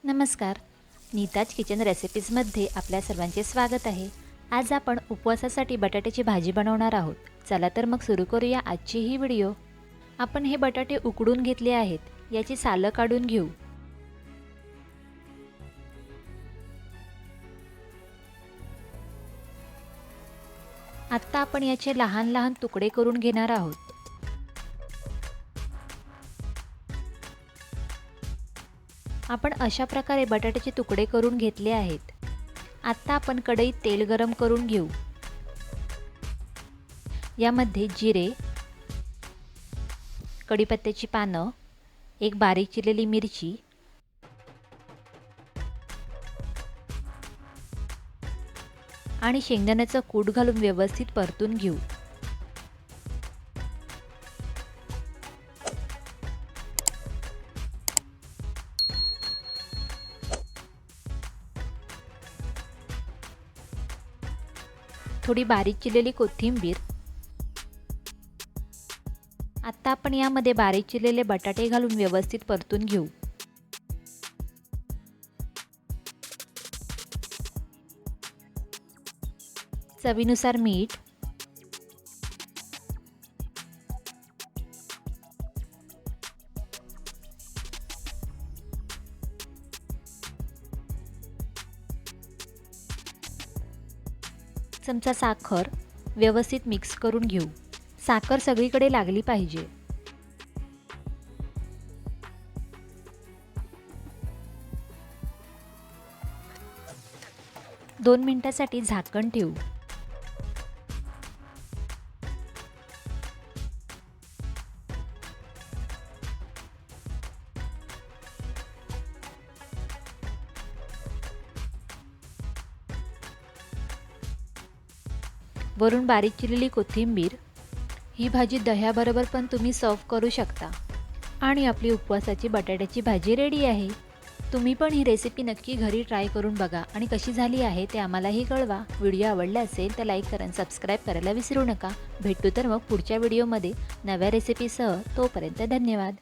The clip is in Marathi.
नमस्कार. नीताज किचन रेसिपीजमध्ये आपल्या सर्वांचे स्वागत आहे. आज आपण उपवासासाठी बटाट्याची भाजी बनवणार आहोत. चला तर मग सुरू करूया आजची ही व्हिडिओ. आपण हे बटाटे उकडून घेतले आहेत. याची सालं काढून घेऊ. आता आपण याचे लहान लहान तुकडे करून घेणार आहोत. आपण अशा प्रकारे बटाट्याचे तुकडे करून घेतले आहेत. आता आपण कढईत तेल गरम करून घेऊ. यामध्ये जिरे, कढीपत्त्याची पानं, एक बारीक चिरलेली मिरची, आणि शेंगदाण्याचं कूट घालून व्यवस्थित परतून घेऊ. थोडी बारीक चिरलेली कोथिंबीर. आता आपण यामध्ये बारीक चिरलेले बटाटे घालून व्यवस्थित परतून घेऊ. चवीनुसार मीठ, चमचा साखर व्यवस्थित मिक्स करून घेऊ. साखर सगळीकडे लागली पाहिजे. दोन मिनिटांसाठी झाकण ठेवू. वरून बारीक चिरलेली कोथिंबीर. ही भाजी दह्याबरोबर पण तुम्ही सर्व करू शकता. आणि आपली उपवासाची बटाट्याची भाजी रेडी आहे. तुम्ही पण ही रेसिपी नक्की घरी ट्राय करून बघा आणि कशी झाली आहे ते आम्हालाही कळवा. व्हिडिओ आवडला असेल तर लाईक करा आणि सबस्क्राईब करायला विसरू नका. भेटू तर मग पुढच्या व्हिडिओमध्ये नव्या रेसिपीसह. तोपर्यंत धन्यवाद.